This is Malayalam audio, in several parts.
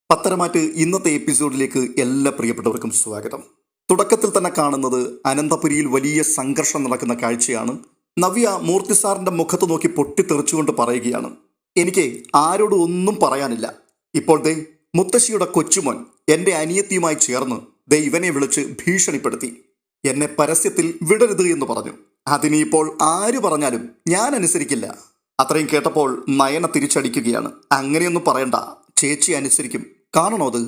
പത്തരമാറ്റ് ഇന്നത്തെ എപ്പിസോഡിലേക്ക് എല്ലാ പ്രിയപ്പെട്ടവർക്കും സ്വാഗതം. തുടക്കത്തിൽ തന്നെ കാണുന്നത് അനന്തപുരിയിൽ വലിയ സംഘർഷം നടക്കുന്ന കാഴ്ചയാണ്. നവ്യ മൂർത്തി സാറിന്റെ മുഖത്ത് നോക്കി പൊട്ടിത്തെറിച്ചുകൊണ്ട് പറയുകയാണ്, എനിക്ക് ആരോടും ഒന്നും പറയാനില്ല. ഇപ്പോൾ ദേ മുത്തശ്ശിയുടെ കൊച്ചുമോൻ എൻ്റെ അനിയത്തിയുമായി ചേർന്ന് ദേ ഇവനെ വിളിച്ച് ഭീഷണിപ്പെടുത്തി എന്നെ പരസ്യത്തിൽ വിടരുത് എന്ന് പറഞ്ഞു. അതിനിപ്പോൾ ആര് പറഞ്ഞാലും ഞാൻ അനുസരിക്കില്ല. അത്രയും കേട്ടപ്പോൾ നയന തിരിച്ചടിക്കുകയാണ്, അങ്ങനെയൊന്നും പറയണ്ട, ചേച്ചി അനുസരിക്കും. കാണണോ അത്?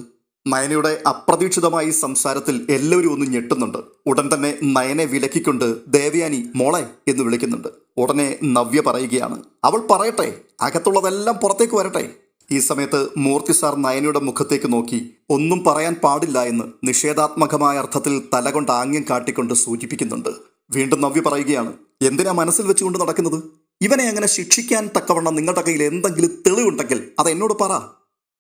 നയനയുടെ അപ്രതീക്ഷിതമായ സംസാരത്തിൽ എല്ലാവരും ഒന്ന് ഞെട്ടുന്നുണ്ട്. ഉടൻ തന്നെ നയനെ വിലക്കിക്കൊണ്ട് ദേവയാനി മോളെ എന്ന് വിളിക്കുന്നുണ്ട്. ഉടനെ നവ്യ പറയുകയാണ്, അവൾ പറയട്ടെ, അകത്തുള്ളതെല്ലാം പുറത്തേക്ക് വരട്ടെ. ഈ സമയത്ത് മൂർത്തി സാർ നയനയുടെ മുഖത്തേക്ക് നോക്കി ഒന്നും പറയാൻ പാടില്ല എന്ന് നിഷേധാത്മകമായ അർത്ഥത്തിൽ തലകൊണ്ട് ആംഗ്യം കാട്ടിക്കൊണ്ട് സൂചിപ്പിക്കുന്നുണ്ട്. വീണ്ടും നവ്യ പറയുകയാണ്, എന്തിനാ മനസ്സിൽ വെച്ചുകൊണ്ട് നടക്കുന്നത്? ഇവനെ അങ്ങനെ ശിക്ഷിക്കാൻ തക്കവണ്ണം നിങ്ങളുടെ കയ്യിൽ എന്തെങ്കിലും തെളിവുണ്ടെങ്കിൽ അത് എന്നോട് പറ.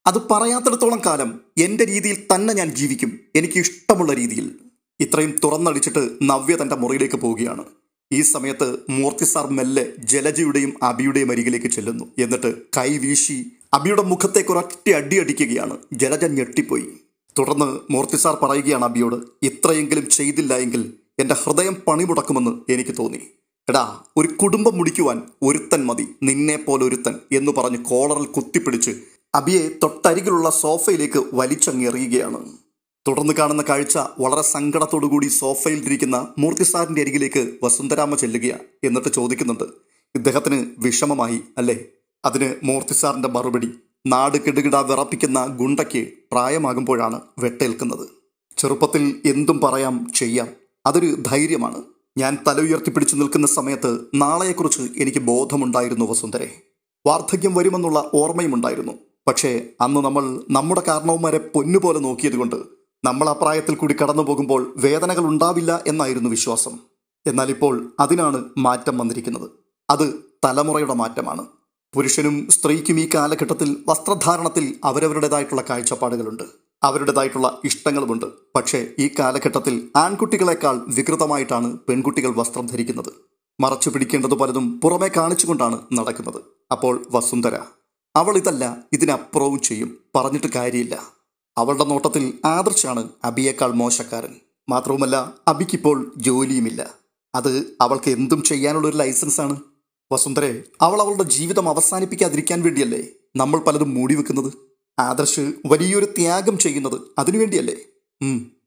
അത് പറയാത്തിടത്തോളം കാലം എൻ്റെ രീതിയിൽ തന്നെ ഞാൻ ജീവിക്കും, എനിക്ക് ഇഷ്ടമുള്ള രീതിയിൽ. ഇത്രയും തുറന്നടിച്ചിട്ട് നവ്യ തൻ്റെ മുറിയിലേക്ക് പോവുകയാണ്. ഈ സമയത്ത് മൂർത്തി സാർ മെല്ലെ ജലജയുടെയും അബിയുടെയും അരികിലേക്ക് ചെല്ലുന്നു. എന്നിട്ട് കൈ വീശി അബിയുടെ മുഖത്തേക്ക് ഒരൊറ്റ അടി അടിക്കുകയാണ്. ജലജ ഞെട്ടിപ്പോയി. തുടർന്ന് മൂർത്തി സാർ പറയുകയാണ് അബിയോട്, ഇത്രയെങ്കിലും ചെയ്തില്ല എങ്കിൽ എൻ്റെ ഹൃദയം പണിമുടക്കുമെന്ന് എനിക്ക് തോന്നി. എടാ, ഒരു കുടുംബം മുടിക്കുവാൻ ഒരുത്തൻ മതി, നിന്നെ പോലെ ഒരുത്തൻ എന്ന് പറഞ്ഞ് കോളറിൽ കുത്തിപ്പിടിച്ച് അബിയെ തൊട്ടരികിലുള്ള സോഫയിലേക്ക് വലിച്ചെറിയുകയാണ്. തുടർന്ന് കാണുന്ന കാഴ്ച വളരെ സങ്കടത്തോടുകൂടി സോഫയിൽ ഇരിക്കുന്ന മൂർത്തി സാറിന്റെ അരികിലേക്ക് വസുന്ധരാമ്മ ചെല്ലുകയാണ്. എന്നിട്ട് ചോദിക്കുന്നുണ്ട്, ഇദ്ദേഹത്തിന് വിഷമമായി അല്ലേ? അതിന് മൂർത്തി സാറിന്റെ മറുപടി, നാട് കിടുകിട വിറപ്പിക്കുന്ന ഗുണ്ടയ്ക്ക് പ്രായമാകുമ്പോഴാണ് വെട്ടേൽക്കുന്നത്. ചെറുപ്പത്തിൽ എന്തും പറയാം ചെയ്യാം, അതൊരു ധൈര്യമാണ്. ഞാൻ തല ഉയർത്തിപ്പിടിച്ചു നിൽക്കുന്ന സമയത്ത് നാളെയെക്കുറിച്ച് എനിക്ക് ബോധമുണ്ടായിരുന്നു വസുന്ധരെ. വാർദ്ധക്യം വരുമെന്നുള്ള ഓർമ്മയുമുണ്ടായിരുന്നു. പക്ഷേ അന്ന് നമ്മൾ നമ്മുടെ കാരണവന്മാരെ പൊന്നുപോലെ നോക്കിയതുകൊണ്ട് നമ്മൾ ആ പ്രായത്തിൽ കൂടി കടന്നു പോകുമ്പോൾ വേദനകൾ ഉണ്ടാവില്ല എന്നായിരുന്നു വിശ്വാസം. എന്നാൽ ഇപ്പോൾ അതിനാണ് മാറ്റം വന്നിരിക്കുന്നത്. അത് തലമുറയുടെ മാറ്റമാണ്. പുരുഷനും സ്ത്രീക്കും ഈ കാലഘട്ടത്തിൽ വസ്ത്രധാരണത്തിൽ അവരവരുടേതായിട്ടുള്ള കാഴ്ചപ്പാടുകളുണ്ട്, അവരുടേതായിട്ടുള്ള ഇഷ്ടങ്ങളുമുണ്ട്. പക്ഷേ ഈ കാലഘട്ടത്തിൽ ആൺകുട്ടികളെക്കാൾ വികൃതമായിട്ടാണ് പെൺകുട്ടികൾ വസ്ത്രം ധരിക്കുന്നത്. മറച്ചു പിടിക്കേണ്ടത് പലതും പുറമെ കാണിച്ചുകൊണ്ടാണ് നടക്കുന്നത്. അപ്പോൾ വസുന്ധര, അവൾ ഇതല്ല ഇതിനപ്പുറവും ചെയ്യും, പറഞ്ഞിട്ട് കാര്യമില്ല. അവളുടെ നോട്ടത്തിൽ ആദർശാണ് അബിയേക്കാൾ മോശക്കാരൻ. മാത്രവുമല്ല, അബിക്കിപ്പോൾ ജോലിയുമില്ല. അത് അവൾക്ക് എന്തും ചെയ്യാനുള്ളൊരു ലൈസൻസാണ്. വസുന്ധരെ, അവൾ അവളുടെ ജീവിതം അവസാനിപ്പിക്കാതിരിക്കാൻ വേണ്ടിയല്ലേ നമ്മൾ പലതും മൂടി വെക്കുന്നത്? ആദർശ് വലിയൊരു ത്യാഗം ചെയ്യുന്നത് അതിനുവേണ്ടിയല്ലേ?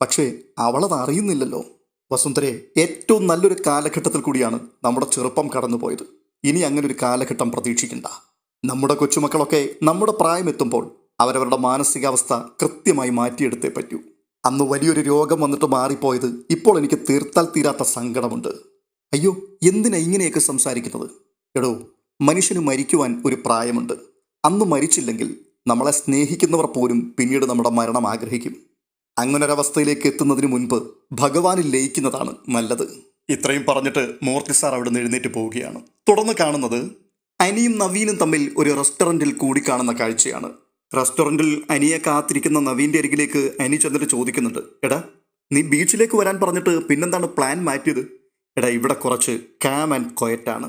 പക്ഷേ അവളത് അറിയുന്നില്ലല്ലോ. വസുന്ധരെ, ഏറ്റവും നല്ലൊരു കാലഘട്ടത്തിൽ കൂടിയാണ് നമ്മുടെ ചെറുപ്പം കടന്നുപോയത്. ഇനി അങ്ങനെ ഒരു കാലഘട്ടം പ്രതീക്ഷിക്കണ്ട. നമ്മുടെ കൊച്ചുമക്കളൊക്കെ നമ്മുടെ പ്രായമെത്തുമ്പോൾ അവരവരുടെ മാനസികാവസ്ഥ കൃത്യമായി മാറ്റിയെടുത്തേ പറ്റൂ. അന്ന് വലിയൊരു രോഗം വന്നിട്ട് മാറിപ്പോയത് ഇപ്പോൾ എനിക്ക് തീർത്താൽ തീരാത്ത സങ്കടമുണ്ട്. അയ്യോ, എന്തിനാ ഇങ്ങനെയൊക്കെ സംസാരിക്കുന്നത്? എടോ, മനുഷ്യന് മരിക്കുവാൻ ഒരു പ്രായമുണ്ട്. അന്ന് മരിച്ചില്ലെങ്കിൽ നമ്മളെ സ്നേഹിക്കുന്നവർ പോലും പിന്നീട് നമ്മുടെ മരണം ആഗ്രഹിക്കും. അങ്ങനൊരവസ്ഥയിലേക്ക് എത്തുന്നതിന് മുൻപ് ഭഗവാനിൽ ലയിക്കുന്നതാണ് നല്ലത്. ഇത്രയും പറഞ്ഞിട്ട് മൂർത്തി സാർ അവിടെ നിന്ന് എഴുന്നേറ്റ് പോവുകയാണ്. തുടർന്ന് കാണുന്നത് അനിയും നവീനും തമ്മിൽ ഒരു റെസ്റ്റോറൻറ്റിൽ കൂടിക്കാണുന്ന കാഴ്ചയാണ്. റെസ്റ്റോറൻറ്റിൽ അനിയെ കാത്തിരിക്കുന്ന നവീൻ്റെ അരികിലേക്ക് അനി ചെന്നിട്ട് ചോദിക്കുന്നുണ്ട്, എടാ, നീ ബീച്ചിലേക്ക് വരാൻ പറഞ്ഞിട്ട് പിന്നെന്താണ് പ്ലാൻ മാറ്റിയത്? എടാ, ഇവിടെ കുറച്ച് കാം ആൻഡ് ക്വയറ്റാണ്.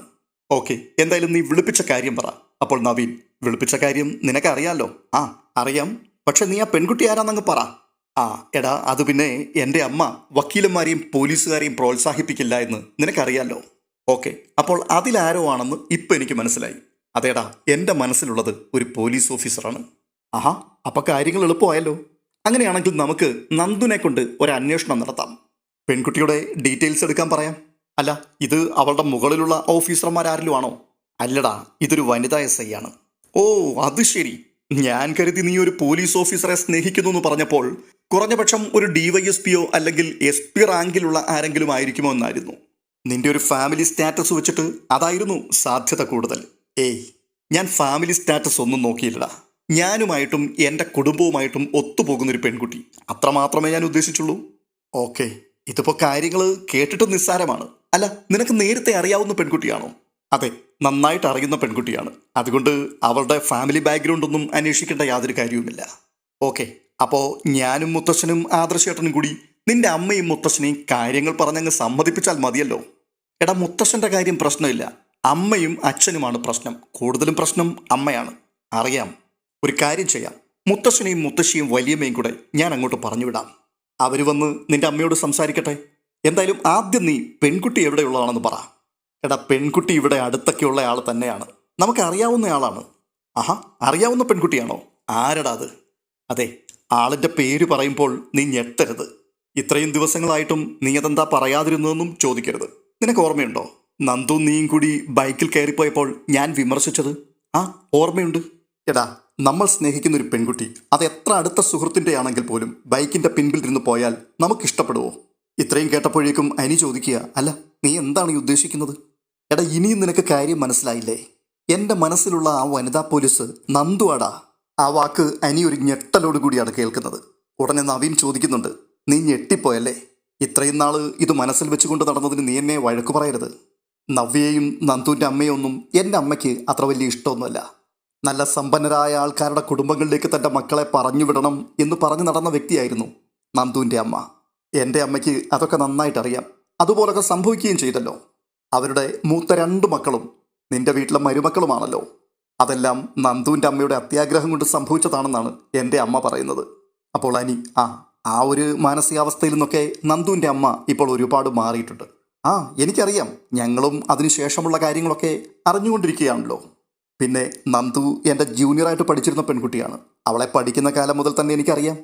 ഓക്കെ, എന്തായാലും നീ വിളിപ്പിച്ച കാര്യം പറ. അപ്പോൾ നവീൻ, വിളിപ്പിച്ച കാര്യം നിനക്കറിയാലോ? ആ അറിയാം, പക്ഷെ നീ ആ പെൺകുട്ടി ആരാന്നങ്ങ് പറ. എടാ, അത് പിന്നെ എൻ്റെ അമ്മ വക്കീലന്മാരെയും പോലീസുകാരെയും പ്രോത്സാഹിപ്പിക്കില്ല എന്ന് നിനക്കറിയാലോ. ഓക്കെ, അപ്പോൾ അതിലാരോ ആണെന്ന് ഇപ്പം എനിക്ക് മനസ്സിലായി. അതേടാ, എൻ്റെ മനസ്സിലുള്ളത് ഒരു പോലീസ് ഓഫീസറാണ്. അപ്പോൾ കാര്യങ്ങൾ എളുപ്പമായല്ലോ. അങ്ങനെയാണെങ്കിൽ നമുക്ക് നന്ദുനെ കൊണ്ട് ഒരു അന്വേഷണം നടത്താം. പെൺകുട്ടിയുടെ ഡീറ്റെയിൽസ് എടുക്കാൻ പറയാം. അല്ല, ഇത് അവളുടെ മുകളിലുള്ള ഓഫീസർമാരാരിലും ആണോ? അല്ലടാ, ഇതൊരു വനിതാ SI ആണ്. ഓ, അത് ശരി. ഞാൻ കരുതി നീ ഒരു പോലീസ് ഓഫീസറെ സ്നേഹിക്കുന്നു എന്ന് പറഞ്ഞപ്പോൾ കുറഞ്ഞപക്ഷം ഒരു DYSPയോ അല്ലെങ്കിൽ SP റാങ്കിലുള്ള ആരെങ്കിലും ആയിരിക്കുമോ എന്നായിരുന്നു. നിന്റെ ഒരു ഫാമിലി സ്റ്റാറ്റസ് വെച്ചിട്ട് അതായിരുന്നു സാധ്യത കൂടുതൽ. ഏയ്, ഞാൻ ഫാമിലി സ്റ്റാറ്റസ് ഒന്നും നോക്കിയില്ലടാ. ഞാനുമായിട്ടും എൻ്റെ കുടുംബവുമായിട്ടും ഒത്തുപോകുന്നൊരു പെൺകുട്ടി, അത്രമാത്രമേ ഞാൻ ഉദ്ദേശിച്ചുള്ളൂ. ഓക്കെ, ഇതിപ്പോൾ കാര്യങ്ങൾ കേട്ടിട്ട് നിസ്സാരമാണ്. അല്ല, നിനക്ക് നേരത്തെ അറിയാവുന്ന പെൺകുട്ടിയാണോ? അതെ, നന്നായിട്ട് അറിയുന്ന പെൺകുട്ടിയാണ്. അതുകൊണ്ട് അവളുടെ ഫാമിലി ബാക്ക്ഗ്രൗണ്ട് ഒന്നും അന്വേഷിക്കേണ്ട യാതൊരു കാര്യവുമില്ല. ഓക്കെ, അപ്പോൾ ഞാനും മുത്തശ്ശനും ആദർശേട്ടനും കൂടി നിന്റെ അമ്മയും മുത്തശ്ശനെയും കാര്യങ്ങൾ പറഞ്ഞങ്ങ് സമ്മതിപ്പിച്ചാൽ മതിയല്ലോ. എടാ, മുത്തശ്ശൻ്റെ കാര്യം പ്രശ്നമില്ല, അമ്മയും അച്ഛനുമാണ് പ്രശ്നം. കൂടുതലും പ്രശ്നം അമ്മയാണ്. അറിയാം. ഒരു കാര്യം ചെയ്യാം, മുത്തശ്ശനെയും മുത്തശ്ശിയും വലിയമ്മയും കൂടെ ഞാൻ അങ്ങോട്ട് പറഞ്ഞുവിടാം. അവർ വന്ന് നിന്റെ അമ്മയോട് സംസാരിക്കട്ടെ. എന്തായാലും ആദ്യം നീ പെൺകുട്ടി എവിടെയുള്ളതാണെന്ന് പറ. എടാ, പെൺകുട്ടി ഇവിടെ അടുത്തൊക്കെയുള്ള ആൾ തന്നെയാണ്, നമുക്ക് അറിയാവുന്ന ആളാണ്. ആഹാ, അറിയാവുന്ന പെൺകുട്ടിയാണോ? ആരടാ അത്? അതെ, ആളിൻ്റെ പേര് പറയുമ്പോൾ നീ ഞെട്ടരുത്. ഇത്രയും ദിവസങ്ങളായിട്ടും നീ അതെന്താ പറയാതിരുന്നതെന്നും ചോദിക്കരുത്. നിനക്ക് ഓർമ്മയുണ്ടോ, നന്ദു നീയും കൂടി ബൈക്കിൽ കയറിപ്പോയപ്പോൾ ഞാൻ വിമർശിച്ചത്? ആ, ഓർമ്മയുണ്ട്. എടാ, നമ്മൾ സ്നേഹിക്കുന്ന ഒരു പെൺകുട്ടി അത് എത്ര അടുത്ത സുഹൃത്തിൻ്റെ ആണെങ്കിൽ പോലും ബൈക്കിൻ്റെ പിൻപിൽ ഇരുന്ന് പോയാൽ നമുക്കിഷ്ടപ്പെടുവോ? ഇത്രയും കേട്ടപ്പോഴേക്കും അനി ചോദിക്കുക, അല്ല നീ എന്താണ് ഈ ഉദ്ദേശിക്കുന്നത്? എടാ, ഇനിയും നിനക്ക് കാര്യം മനസ്സിലായില്ലേ? എൻ്റെ മനസ്സിലുള്ള ആ വനിതാ പോലീസ് നന്ദുവാടാ. ആ വാക്ക് അനി ഒരു ഞെട്ടലോട് കൂടിയാണ് കേൾക്കുന്നത്. ഉടനെ നവീൻ ചോദിക്കുന്നുണ്ട്, നീ ഞെട്ടിപ്പോയല്ലേ? ഇത്രയും നാൾ ഇത് മനസ്സിൽ വെച്ചുകൊണ്ട് നടന്നതിന് നീ എന്നെ വഴക്കു പറയരുത്. നവ്യയും നന്ദുവിൻ്റെ അമ്മയും ഒന്നും എൻ്റെ അമ്മയ്ക്ക് അത്ര വലിയ ഇഷ്ടമൊന്നുമല്ല. നല്ല സമ്പന്നരായ ആൾക്കാരുടെ കുടുംബങ്ങളിലേക്ക് തൻ്റെ മക്കളെ പറഞ്ഞു വിടണം എന്ന് പറഞ്ഞു നടന്ന വ്യക്തിയായിരുന്നു നന്ദുവിൻ്റെ അമ്മ. എൻ്റെ അമ്മയ്ക്ക് അതൊക്കെ നന്നായിട്ടറിയാം. അതുപോലൊക്കെ സംഭവിക്കുകയും ചെയ്തല്ലോ. അവരുടെ മൂത്ത 2 മക്കളും നിന്റെ വീട്ടിലെ മരുമക്കളുമാണല്ലോ. അതെല്ലാം നന്ദുവിൻ്റെ അമ്മയുടെ അത്യാഗ്രഹം കൊണ്ട് സംഭവിച്ചതാണെന്നാണ് എൻ്റെ അമ്മ പറയുന്നത്. അപ്പോൾ അനി, ആ ഒരു മാനസികാവസ്ഥയിൽ നിന്നൊക്കെ നന്ദുവിൻ്റെ അമ്മ ഇപ്പോൾ ഒരുപാട് മാറിയിട്ടുണ്ട്. എനിക്കറിയാം, ഞങ്ങളും അതിനുശേഷമുള്ള കാര്യങ്ങളൊക്കെ അറിഞ്ഞുകൊണ്ടിരിക്കുകയാണല്ലോ. പിന്നെ നന്ദു എൻ്റെ ജൂനിയറായിട്ട് പഠിച്ചിരുന്ന പെൺകുട്ടിയാണ്. അവളെ പഠിക്കുന്ന കാലം മുതൽ തന്നെ എനിക്കറിയാം.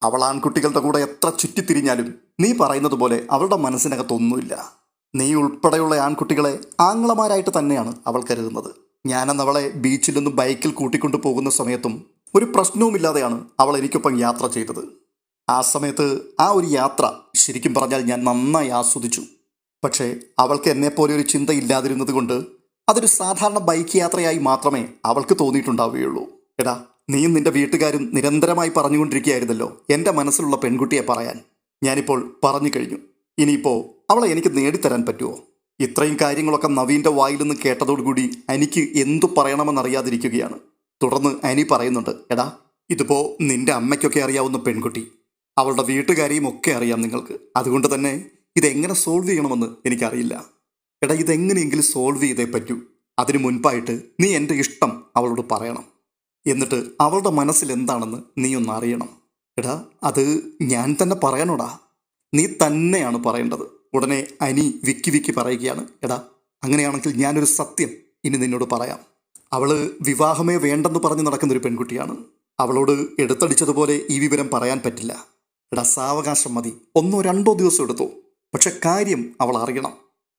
അവൾ ആൺകുട്ടികളുടെ കൂടെ എത്ര ചുറ്റിത്തിരിഞ്ഞാലും നീ പറയുന്നത് പോലെ അവളുടെ മനസ്സിനകത്തൊന്നുമില്ല. നീ ഉൾപ്പെടെയുള്ള ആൺകുട്ടികളെ ആങ്ങളമാരായിട്ട് തന്നെയാണ് അവൾ കരുതുന്നത്. ഞാനന്ന് അവളെ ബീച്ചിൽ നിന്ന് ബൈക്കിൽ കൂട്ടിക്കൊണ്ടു പോകുന്ന സമയത്തും ഒരു പ്രശ്നവുമില്ലാതെയാണ് അവൾ എനിക്കൊപ്പം യാത്ര ചെയ്തത്. ആ സമയത്ത് ആ ഒരു യാത്ര ശരിക്കും പറഞ്ഞാൽ ഞാൻ നന്നായി ആസ്വദിച്ചു. പക്ഷേ അവൾക്ക് എന്നെപ്പോലെ ഒരു ചിന്ത ഇല്ലാതിരുന്നത് കൊണ്ട് അതൊരു സാധാരണ ബൈക്ക് യാത്രയായി മാത്രമേ അവൾക്ക് തോന്നിയിട്ടുണ്ടാവുകയുള്ളൂ. എടാ, നീയും നിന്റെ വീട്ടുകാരും നിരന്തരമായി പറഞ്ഞുകൊണ്ടിരിക്കുകയായിരുന്നല്ലോ എൻ്റെ മനസ്സിലുള്ള പെൺകുട്ടിയെ പറയാൻ. ഞാനിപ്പോൾ പറഞ്ഞു കഴിഞ്ഞു. ഇനിയിപ്പോൾ അവളെ എനിക്ക് നേടിത്തരാൻ പറ്റുമോ? ഇത്രയും കാര്യങ്ങളൊക്കെ നവീൻ്റെ വായിൽ നിന്ന് കേട്ടതോടുകൂടി എനിക്ക് എന്തു പറയണമെന്നറിയാതിരിക്കുകയാണ്. തുടർന്ന് അനി പറയുന്നുണ്ട്, എടാ, ഇതിപ്പോൾ നിന്റെ അമ്മയ്ക്കൊക്കെ അറിയാവുന്ന പെൺകുട്ടി, അവളുടെ വീട്ടുകാരെയും ഒക്കെ അറിയാം നിങ്ങൾക്ക്. അതുകൊണ്ട് തന്നെ ഇതെങ്ങനെ സോൾവ് ചെയ്യണമെന്ന് എനിക്കറിയില്ല. എടാ, ഇതെങ്ങനെയെങ്കിലും സോൾവ് ചെയ്തേ പറ്റൂ. അതിനു മുൻപായിട്ട് നീ എൻ്റെ ഇഷ്ടം അവളോട് പറയണം. എന്നിട്ട് അവളുടെ മനസ്സിൽ എന്താണെന്ന് നീ ഒന്ന് അറിയണം. എടാ, അത് ഞാൻ തന്നെ പറയണോടാ? നീ തന്നെയാണ് പറയേണ്ടത്. ഉടനെ അനി വിക്കി പറയുകയാണ്, എടാ, അങ്ങനെയാണെങ്കിൽ ഞാനൊരു സത്യം ഇനി നിന്നോട് പറയാം. അവൾ വിവാഹമേ വേണ്ടെന്ന് പറഞ്ഞ് നടക്കുന്നൊരു പെൺകുട്ടിയാണ്. അവളോട് എടുത്തടിച്ചതുപോലെ ഈ വിവരം പറയാൻ പറ്റില്ല. എടാ, സാവകാശം മതി. 1-2 ദിവസം എടുത്തോ. പക്ഷെ കാര്യം അവൾ അറിയണം.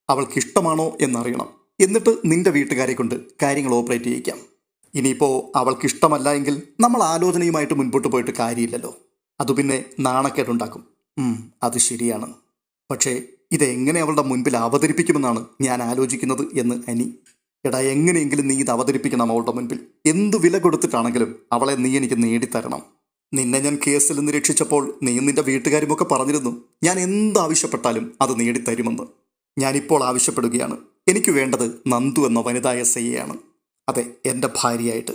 അവൾക്ക് ഇഷ്ടമാണോ എന്നറിയണം. എന്നിട്ട് നിന്റെ വീട്ടുകാരെ കൊണ്ട് കാര്യങ്ങൾ ഓപ്പറേറ്റ് ചെയ്യിക്കാം. ഇനിയിപ്പോൾ അവൾക്ക് ഇഷ്ടമല്ല എങ്കിൽ നമ്മൾ ആലോചനയുമായിട്ട് മുൻപോട്ട് പോയിട്ട് കാര്യമില്ലല്ലോ. അത് പിന്നെ നാണക്കേടുണ്ടാക്കും. അത് ശരിയാണ്. പക്ഷേ ഇതെങ്ങനെ അവളുടെ മുൻപിൽ അവതരിപ്പിക്കുമെന്നാണ് ഞാൻ ആലോചിക്കുന്നത് എന്ന് അനി. എടാ, എങ്ങനെയെങ്കിലും നീ ഇത് അവതരിപ്പിക്കണം അവളുടെ മുൻപിൽ. എന്തു വില കൊടുത്തിട്ടാണെങ്കിലും അവളെ നീ എനിക്ക് നേടിത്തരണം. നിന്നെ ഞാൻ കേസിൽ നിന്ന് രക്ഷിച്ചപ്പോൾ നീയും നിന്റെ വീട്ടുകാരുമൊക്കെ പറഞ്ഞിരുന്നു ഞാൻ എന്താവശ്യപ്പെട്ടാലും അത് നേടിത്തരുമെന്ന്. ഞാനിപ്പോൾ ആവശ്യപ്പെടുകയാണ്. എനിക്ക് വേണ്ടത് നന്ദു എന്ന വനിതാ SIയെയാണ്. അതെ, എൻ്റെ ഭാര്യയായിട്ട്.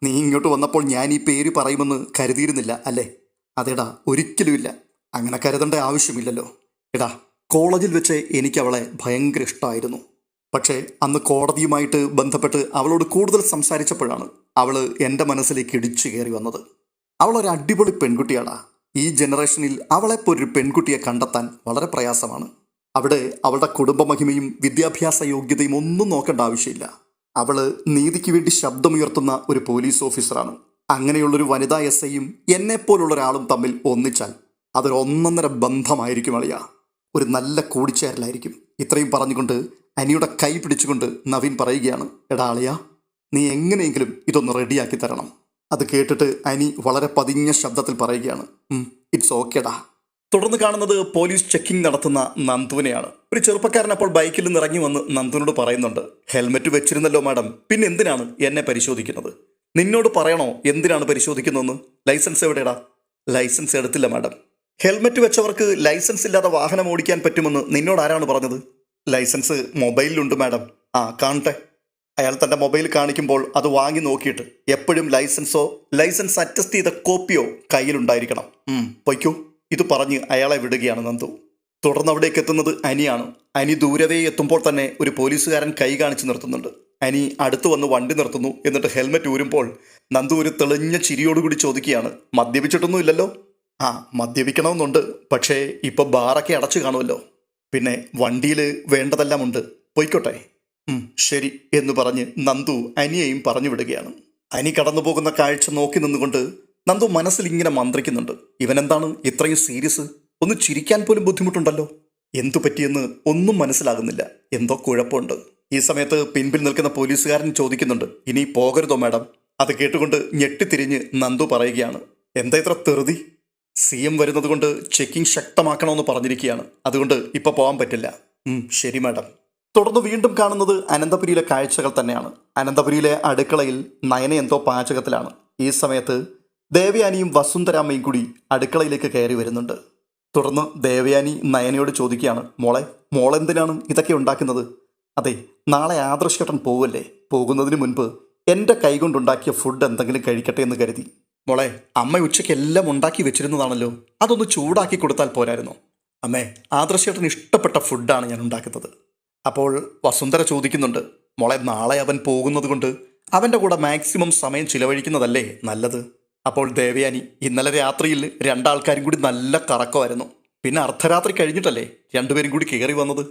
നീ ഇങ്ങോട്ട് വന്നപ്പോൾ ഞാൻ ഈ പേര് പറയുമെന്ന് കരുതിയിരുന്നില്ല അല്ലേ? അതെടാ, ഒരിക്കലുമില്ല. അങ്ങനെ കരുതേണ്ട ആവശ്യമില്ലല്ലോ. എടാ, കോളേജിൽ വെച്ച് എനിക്ക് അവളെ ഭയങ്കര ഇഷ്ടമായിരുന്നു. പക്ഷേ അന്ന് കോടതിയുമായിട്ട് ബന്ധപ്പെട്ട് അവളോട് കൂടുതൽ സംസാരിച്ചപ്പോഴാണ് അവൾ എൻ്റെ മനസ്സിലേക്ക് ഇടിച്ചു കയറി വന്നത്. അവളൊരു അടിപൊളി പെൺകുട്ടിയാടാ. ഈ ജനറേഷനിൽ അവളെപ്പോലൊരു പെൺകുട്ടിയെ കണ്ടെത്താൻ വളരെ പ്രയാസമാണ്. അവിടെ അവളുടെ കുടുംബമഹിമയും വിദ്യാഭ്യാസ യോഗ്യതയും ഒന്നും നോക്കേണ്ട ആവശ്യമില്ല. അവൾ നീതിക്ക് വേണ്ടി ശബ്ദമുയർത്തുന്ന ഒരു പോലീസ് ഓഫീസറാണ്. അങ്ങനെയുള്ളൊരു വനിതാ SIയും എന്നെപ്പോലുള്ള ഒരാളും തമ്മിൽ ഒന്നിച്ചാൽ അതൊരു 1-1.5 ബന്ധമായിരിക്കും അളിയ. ഒരു നല്ല കൂടിച്ചേരലായിരിക്കും. ഇത്രയും പറഞ്ഞുകൊണ്ട് അനിയുടെ കൈ പിടിച്ചുകൊണ്ട് നവീൻ പറയുകയാണ്, എടാ അളിയ, നീ എങ്ങനെയെങ്കിലും ഇതൊന്ന് റെഡിയാക്കി തരണം. അത് കേട്ടിട്ട് അനി വളരെ പതിഞ്ഞ ശബ്ദത്തിൽ പറയുകയാണ്, ഇറ്റ്സ് ഓക്കേടാ. തുടർന്ന് കാണുന്നത് പോലീസ് ചെക്കിംഗ് നടത്തുന്ന നന്ദുവിനെയാണ്. ഒരു ചെറുപ്പക്കാരൻ അപ്പോൾ ബൈക്കിൽ നിന്ന് ഇറങ്ങി വന്ന് നന്ദുവിനോട് പറയുന്നുണ്ട്, ഹെൽമെറ്റ് വെച്ചിരുന്നല്ലോ മാഡം, പിന്നെ എന്തിനാണ് എന്നെ പരിശോധിക്കുന്നത്? നിന്നോട് പറയണോ എന്തിനാണ് പരിശോധിക്കുന്നതെന്ന്? ലൈസൻസ് എവിടെടാ? ലൈസൻസ് എടുത്തില്ല മാഡം. ഹെൽമെറ്റ് വെച്ചവർക്ക് ലൈസൻസ് ഇല്ലാതെ വാഹനം ഓടിക്കാൻ പറ്റുമെന്ന് നിന്നോട് ആരാണ് പറഞ്ഞത്? ലൈസൻസ് മൊബൈലിലുണ്ട് മാഡം. കാണട്ടെ. അയാൾ തൻ്റെ മൊബൈൽ കാണിക്കുമ്പോൾ അത് വാങ്ങി നോക്കിയിട്ട് എപ്പോഴും ലൈസൻസ് അറ്റസ്റ്റ് ചെയ്ത കോപ്പിയോ കയ്യിലുണ്ടായിരിക്കണം. പൊയ്ക്കോ. ഇത് പറഞ്ഞ് അയാളെ വിടുകയാണ് നന്ദു. തുടർന്ന് അവിടേക്ക് എത്തുന്നത് അനിയാണ്. അനി ദൂരവേ എത്തുമ്പോൾ തന്നെ ഒരു പോലീസുകാരൻ കൈ കാണിച്ച് നിർത്തുന്നുണ്ട്. അനി അടുത്ത് വന്ന് വണ്ടി നിർത്തുന്നു. എന്നിട്ട് ഹെൽമെറ്റ് ഊരുമ്പോൾ നന്ദു ഒരു തെളിഞ്ഞ ചിരിയോടുകൂടി ചോദിക്കുകയാണ്, മദ്യപിച്ചിട്ടൊന്നും ഇല്ലല്ലോ? ആ, മദ്യപിക്കണമെന്നുണ്ട്. പക്ഷേ ഇപ്പൊ ബാറൊക്കെ അടച്ചു കാണുമല്ലോ. പിന്നെ വണ്ടിയിൽ വേണ്ടതെല്ലാം ഉണ്ട്. പൊയ്ക്കോട്ടെ. ശരി എന്ന് പറഞ്ഞ് നന്ദു അനിയെയും പറഞ്ഞു വിടുകയാണ്. അനി കടന്നു പോകുന്ന കാഴ്ച നോക്കി നിന്നുകൊണ്ട് നന്ദു മനസ്സിൽ ഇങ്ങനെ മന്ത്രിക്കുന്നുണ്ട്, ഇവനെന്താണ് ഇത്രയും സീരിയസ്? ഒന്ന് ചിരിക്കാൻ പോലും ബുദ്ധിമുട്ടുണ്ടല്ലോ. എന്തു പറ്റിയെന്ന് ഒന്നും മനസ്സിലാകുന്നില്ല. എന്തോ കുഴപ്പമുണ്ട്. ഈ സമയത്ത് പിൻപിൽ നിൽക്കുന്ന പോലീസുകാരൻ ചോദിക്കുന്നുണ്ട്, ഇനി പോകരുതോ മാഡം? അത് കേട്ടുകൊണ്ട് ഞെട്ടിത്തിരിഞ്ഞ് നന്ദു പറയുകയാണ്, എന്താ ഇത്ര തെറുതി? CM വരുന്നത് കൊണ്ട് ചെക്കിംഗ് ശക്തമാക്കണമെന്ന് പറഞ്ഞിരിക്കുകയാണ്. അതുകൊണ്ട് ഇപ്പൊ പോകാൻ പറ്റില്ല. ശരി മാഡം. തുടർന്ന് വീണ്ടും കാണുന്നത് അനന്തപുരിയിലെ കാഴ്ചകൾ തന്നെയാണ്. അനന്തപുരിയിലെ അടുക്കളയിൽ നയന എന്തോ പാചകത്തിലാണ്. ഈ സമയത്ത് ദേവയാനിയും വസുന്ധരാമ്മയും കൂടി അടുക്കളയിലേക്ക് കയറി വരുന്നുണ്ട്. തുടർന്ന് ദേവയാനി നയനയോട് ചോദിക്കുകയാണ്, മോളെന്തിനാണ് ഇതൊക്കെ ഉണ്ടാക്കുന്നത്? അതെ, നാളെ ആദർശേട്ടൻ പോവല്ലേ? പോകുന്നതിന് മുൻപ് എൻ്റെ കൈകൊണ്ടുണ്ടാക്കിയ ഫുഡ് എന്തെങ്കിലും കഴിക്കട്ടെ എന്ന് കരുതി. മോളെ, അമ്മ ഉച്ചയ്ക്ക് എല്ലാം ഉണ്ടാക്കി വെച്ചിരുന്നതാണല്ലോ, അതൊന്ന് ചൂടാക്കി കൊടുത്താൽ പോരായിരുന്നോ? അമ്മേ, ആദർശേട്ടന് ഇഷ്ടപ്പെട്ട ഫുഡാണ് ഞാൻ ഉണ്ടാക്കുന്നത്. അപ്പോൾ വസുന്ധര ചോദിക്കുന്നുണ്ട്, മോളെ, നാളെ അവൻ പോകുന്നത് കൊണ്ട് അവൻ്റെ കൂടെ മാക്സിമം സമയം ചിലവഴിക്കുന്നതല്ലേ നല്ലത്? അപ്പോൾ ദേവയാനി, ഇന്നലെ രാത്രിയിൽ രണ്ടാൾക്കാരും കൂടി നല്ല കറക്കമായിരുന്നു. പിന്നെ അർദ്ധരാത്രി കഴിഞ്ഞിട്ടല്ലേ രണ്ടുപേരും കൂടി കയറി വന്നത്.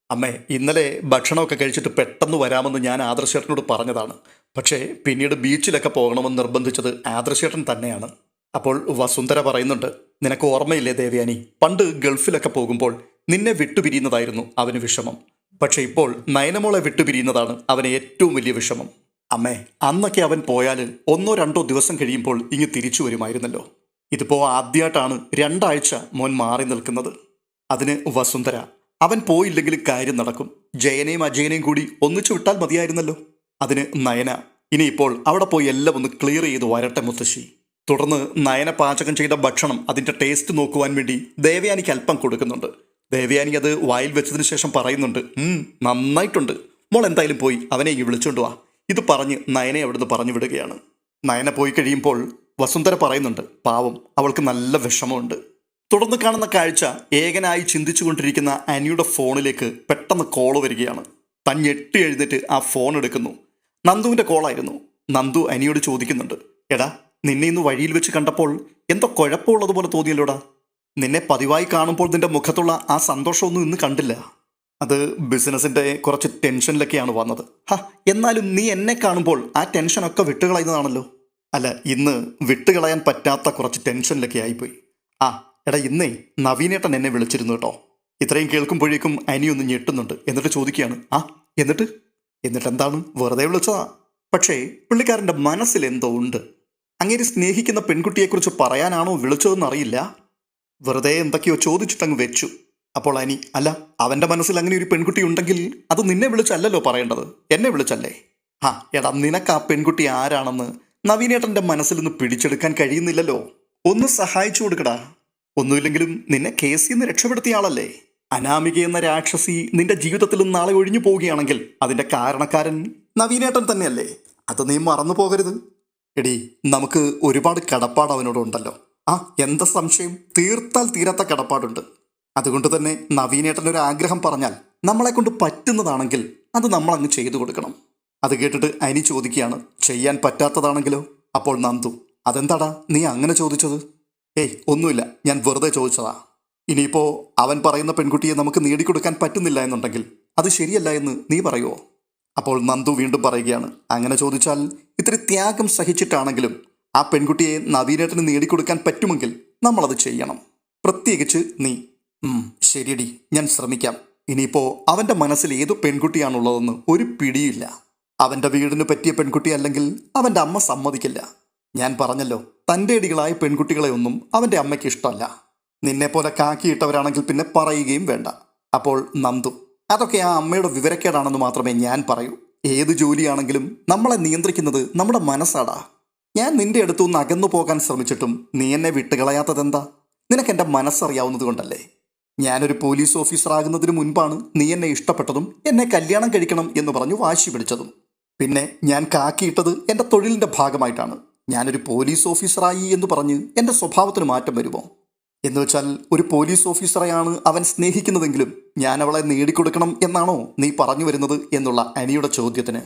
അമ്മേ, ഇന്നലെ ഭക്ഷണമൊക്കെ കഴിച്ചിട്ട് പെട്ടെന്ന് വരാമെന്ന് ഞാൻ ആദർശേട്ടനോട് പറഞ്ഞതാണ്. പക്ഷേ പിന്നീട് ബീച്ചിലൊക്കെ പോകണമെന്ന് നിർബന്ധിച്ചത് ആദർശേട്ടൻ തന്നെയാണ്. അപ്പോൾ വസുന്ധര പറയുന്നുണ്ട്, നിനക്ക് ഓർമ്മയില്ലേ ദേവയാനി, പണ്ട് ഗൾഫിലൊക്കെ പോകുമ്പോൾ നിന്നെ വിട്ടുപിരിയുന്നതായിരുന്നു അവന് വിഷമം. പക്ഷെ ഇപ്പോൾ നയനമോളെ വിട്ടുപിരിയുന്നതാണ് അവന് ഏറ്റവും വലിയ വിഷമം. അമ്മേ, അന്നൊക്കെ അവൻ പോയാൽ 1-2 ദിവസം കഴിയുമ്പോൾ ഇങ്ങ് തിരിച്ചു വരുമായിരുന്നല്ലോ. ഇതിപ്പോൾ ആദ്യമായിട്ടാണ് 2 ആഴ്ച മോൻ മാറി നിൽക്കുന്നത്. അതിന് വസുന്ധര, അവൻ പോയില്ലെങ്കിൽ കാര്യം നടക്കും. ജയനെയും അജയനെയും കൂടി ഒന്നിച്ചു വിട്ടാൽ മതിയായിരുന്നല്ലോ. അതിന് നയന, ഇനിയിപ്പോൾ അവിടെ പോയി എല്ലാം ഒന്ന് ക്ലിയർ ചെയ്ത് വരട്ടെ മുത്തശ്ശി. തുടർന്ന് നയന പാചകം ചെയ്ത ഭക്ഷണം അതിൻ്റെ ടേസ്റ്റ് നോക്കുവാൻ വേണ്ടി ദേവയാനിക്ക് അല്പം കൊടുക്കുന്നുണ്ട്. ദേവയാനി അത് വായിൽ വെച്ചതിന് ശേഷം പറയുന്നുണ്ട്, നന്നായിട്ടുണ്ട്. മോൾ എന്തായാലും പോയി അവനെ ഈ വിളിച്ചുകൊണ്ട് വാ. ഇത് പറഞ്ഞ് നയനെ അവിടുന്ന് പറഞ്ഞു വിടുകയാണ്. നയന പോയി കഴിയുമ്പോൾ വസുന്ധര പറയുന്നുണ്ട്, പാവം, അവൾക്ക് നല്ല വിഷമമുണ്ട്. തുടർന്ന് കാണുന്ന കാഴ്ച, ഏകനായി ചിന്തിച്ചുകൊണ്ടിരിക്കുന്ന അനിയുടെ ഫോണിലേക്ക് പെട്ടെന്ന് കോള് വരികയാണ്. താൻ ഞെട്ടി എഴുന്നേറ്റ് ആ ഫോൺ എടുക്കുന്നു. നന്ദുവിൻ്റെ കോളായിരുന്നു. നന്ദു അനിയോട് ചോദിക്കുന്നുണ്ട്, എടാ, നിന്നെ ഇന്ന് വഴിയിൽ വെച്ച് കണ്ടപ്പോൾ എന്തോ കുഴപ്പമുള്ളതുപോലെ തോന്നിയല്ലോടാ. നിന്നെ പതിവായി കാണുമ്പോൾ നിന്റെ മുഖത്തുള്ള ആ സന്തോഷമൊന്നും ഇന്ന് കണ്ടില്ല. അത് ബിസിനസിൻ്റെ കുറച്ച് ടെൻഷനിലൊക്കെയാണ് വന്നത്. എന്നാലും നീ എന്നെ കാണുമ്പോൾ ആ ടെൻഷനൊക്കെ വിട്ടുകളയുന്നതാണല്ലോ. അല്ല, ഇന്ന് വിട്ടുകളയാൻ പറ്റാത്ത കുറച്ച് ടെൻഷനിലൊക്കെ ആയിപ്പോയി. എടാ, ഇന്നേ നവീനേട്ടൻ എന്നെ വിളിച്ചിരുന്നു കേട്ടോ. ഇത്രയും കേൾക്കുമ്പോഴേക്കും അനിയൊന്ന് ഞെട്ടുന്നുണ്ട്. എന്നിട്ട് ചോദിക്കുകയാണ്, എന്നിട്ട് എന്താണ്, വെറുതെ വിളിച്ചതാ. പക്ഷേ പുള്ളിക്കാരൻ്റെ മനസ്സിൽ എന്തോ ഉണ്ട്. അങ്ങനെ സ്നേഹിക്കുന്ന പെൺകുട്ടിയെക്കുറിച്ച് പറയാനാണോ വിളിച്ചതെന്ന് അറിയില്ല. വെറുതെ എന്തൊക്കെയോ ചോദിച്ചിട്ടങ്ങ് വെച്ചു. അപ്പോൾ അനി, അല്ല, അവൻ്റെ മനസ്സിൽ അങ്ങനെ ഒരു പെൺകുട്ടി ഉണ്ടെങ്കിൽ അത് നിന്നെ വിളിച്ചല്ലല്ലോ പറയേണ്ടത്, എന്നെ വിളിച്ചല്ലേ. എടാ, നിനക്ക് ആ പെൺകുട്ടി ആരാണെന്ന് നവീനേട്ടൻ്റെ മനസ്സിൽ നിന്ന് പിടിച്ചെടുക്കാൻ കഴിയുന്നില്ലല്ലോ. ഒന്ന് സഹായിച്ചു കൊടുക്കടാ. ഒന്നുമില്ലെങ്കിലും നിന്നെ കേസിൽ നിന്ന് രക്ഷപ്പെടുത്തിയ ആളല്ലേ. അനാമിക എന്ന രാക്ഷസി നിന്റെ ജീവിതത്തിൽ നിന്ന് നാളെ ഒഴിഞ്ഞു പോവുകയാണെങ്കിൽ അതിൻ്റെ കാരണക്കാരൻ നവീനേട്ടൻ തന്നെയല്ലേ. അത് നീ മറന്നു പോകരുത്. എടി, നമുക്ക് ഒരുപാട് കടപ്പാട് അവനോടുണ്ടല്ലോ. എന്താ സംശയം, തീർത്താൽ തീരാത്ത കടപ്പാടുണ്ട്. അതുകൊണ്ട് തന്നെ നവീനേട്ടൻ ഒരു ആഗ്രഹം പറഞ്ഞാൽ നമ്മളെ കൊണ്ട് പറ്റുന്നതാണെങ്കിൽ അത് നമ്മളങ്ങ് ചെയ്തു കൊടുക്കണം. അത് കേട്ടിട്ട് അനി ചോദിക്കുകയാണ്, ചെയ്യാൻ പറ്റാത്തതാണെങ്കിലോ? അപ്പോൾ നന്ദു, അതെന്താടാ നീ അങ്ങനെ ചോദിച്ചത്? ഒന്നുമില്ല, ഞാൻ വെറുതെ ചോദിച്ചതാ. ഇനിയിപ്പോൾ അവൻ പറയുന്ന പെൺകുട്ടിയെ നമുക്ക് നേടിക്കൊടുക്കാൻ പറ്റുന്നില്ല എന്നുണ്ടെങ്കിൽ അത് ശരിയല്ല എന്ന് നീ പറയുമോ? അപ്പോൾ നന്ദു വീണ്ടും പറയുകയാണ്, അങ്ങനെ ചോദിച്ചാൽ ഇത്തിരി ത്യാഗം സഹിച്ചിട്ടാണെങ്കിലും ആ പെൺകുട്ടിയെ നവീനേട്ടന് നേടിക്കൊടുക്കാൻ പറ്റുമെങ്കിൽ നമ്മളത് ചെയ്യണം. പ്രത്യേകിച്ച് നീ. ശരിയടി, ഞാൻ ശ്രമിക്കാം. ഇനിയിപ്പോൾ അവൻ്റെ മനസ്സിൽ ഏത് പെൺകുട്ടിയാണുള്ളതെന്ന് ഒരു പിടിയില്ല. അവൻ്റെ വീടിന് പറ്റിയ പെൺകുട്ടി അല്ലെങ്കിൽ അവൻ്റെ അമ്മ സമ്മതിക്കില്ല. ഞാൻ പറഞ്ഞല്ലോ, തൻ്റെ അടികളായ പെൺകുട്ടികളെ ഒന്നും അവൻ്റെ അമ്മയ്ക്ക് ഇഷ്ടമല്ല. നിന്നെപ്പോലെ കാക്കിയിട്ടവരാണെങ്കിൽ പിന്നെ പറയുകയും വേണ്ട. അപ്പോൾ നന്ദു, അതൊക്കെ ആ അമ്മയുടെ വിവരക്കേടാണെന്ന് മാത്രമേ ഞാൻ പറയൂ. ഏത് ജോലിയാണെങ്കിലും നമ്മളെ നിയന്ത്രിക്കുന്നത് നമ്മുടെ മനസ്സാടാ. ഞാൻ നിന്റെ അടുത്തുനിന്ന് അകന്നു പോകാൻ ശ്രമിച്ചിട്ടും നീ എന്നെ വിട്ടുകളയാത്തതെന്താ? നിനക്കെൻ്റെ മനസ്സറിയാവുന്നത് കൊണ്ടല്ലേ. ഞാനൊരു പോലീസ് ഓഫീസർ ആകുന്നതിന് മുൻപാണ് നീ എന്നെ ഇഷ്ടപ്പെട്ടതും എന്നെ കല്യാണം കഴിക്കണം എന്ന് പറഞ്ഞു വാശി പിടിച്ചതും. പിന്നെ ഞാൻ കാക്കിയിട്ടത് എൻ്റെ തൊഴിലിൻ്റെ ഭാഗമായിട്ടാണ്. ഞാനൊരു പോലീസ് ഓഫീസറായി എന്ന് പറഞ്ഞ് എൻ്റെ സ്വഭാവത്തിന് മാറ്റം വരുമോ? എന്ന് വെച്ചാൽ ഒരു പോലീസ് ഓഫീസറെയാണ് അവൻ സ്നേഹിക്കുന്നതെങ്കിലും ഞാൻ അവളെ നേടിക്കൊടുക്കണം എന്നാണോ നീ പറഞ്ഞു വരുന്നത് എന്നുള്ള അനിയുടെ ചോദ്യത്തിന്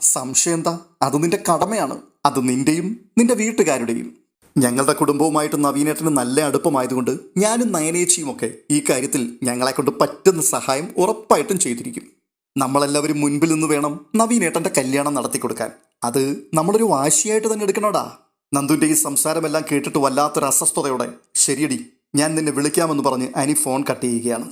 സംശയം എന്താ? അത് നിന്റെ കടമയാണ്. അത് നിന്റെയും നിന്റെ വീട്ടുകാരുടെയും. ഞങ്ങളുടെ കുടുംബവുമായിട്ട് നവീനേട്ടന് നല്ല അടുപ്പമായതുകൊണ്ട് ഞാനും നയനേച്ചിയുമൊക്കെ ഈ കാര്യത്തിൽ ഞങ്ങളെ കൊണ്ട് പറ്റുന്ന സഹായം ഉറപ്പായിട്ടും ചെയ്തിരിക്കും. നമ്മളെല്ലാവരും മുൻപിൽ നിന്ന് വേണം നവീനേട്ടന്റെ കല്യാണം നടത്തിക്കൊടുക്കാൻ. അത് നമ്മളൊരു വാശിയായിട്ട് തന്നെ എടുക്കണോടാ. നന്ദുവിന്റെ ഈ സംസാരമെല്ലാം കേട്ടിട്ട് വല്ലാത്തൊരു അസ്വസ്ഥതയോടെ ശരിയടി, ഞാൻ നിന്നെ വിളിക്കാമെന്ന് പറഞ്ഞ് അനി ഫോൺ കട്ട് ചെയ്യുകയാണ്.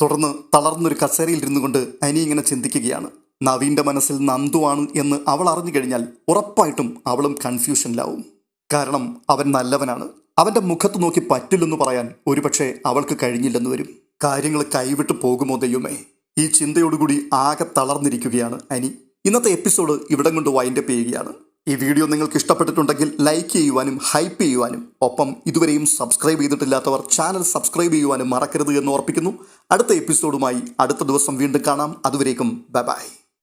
തുടർന്ന് തളർന്നൊരു കസേരയിൽ ഇരുന്നു കൊണ്ട് അനി ഇങ്ങനെ ചിന്തിക്കുകയാണ്. നവീന്റെ മനസ്സിൽ നന്ദുവാണ് എന്ന് അവൾ അറിഞ്ഞു കഴിഞ്ഞാൽ ഉറപ്പായിട്ടും അവളും കൺഫ്യൂഷനിലാവും. കാരണം അവൻ നല്ലവനാണ്. അവന്റെ മുഖത്ത് നോക്കി പറ്റില്ലെന്ന് പറയാൻ ഒരുപക്ഷെ അവൾക്ക് കഴിഞ്ഞില്ലെന്ന് വരും. കാര്യങ്ങൾ കൈവിട്ട് പോകുമോ ദൈവമേ? ഈ ചിന്തയോടുകൂടി ആകെ തളർന്നിരിക്കുകയാണ് അനി. ഇന്നത്തെ എപ്പിസോഡ് ഇവിടം കൊണ്ട് വൈൻഡപ്പ് ചെയ്യുകയാണ്. ഈ വീഡിയോ നിങ്ങൾക്ക് ഇഷ്ടപ്പെട്ടിട്ടുണ്ടെങ്കിൽ ലൈക്ക് ചെയ്യുവാനും ഹൈപ്പ് ചെയ്യുവാനും ഒപ്പം ഇതുവരെയും സബ്സ്ക്രൈബ് ചെയ്തിട്ടില്ലാത്തവർ ചാനൽ സബ്സ്ക്രൈബ് ചെയ്യുവാനും മറക്കരുത് എന്ന് ഓർപ്പിക്കുന്നു. അടുത്ത എപ്പിസോഡുമായി അടുത്ത ദിവസം വീണ്ടും കാണാം. അതുവരേക്കും ബൈ ബൈ.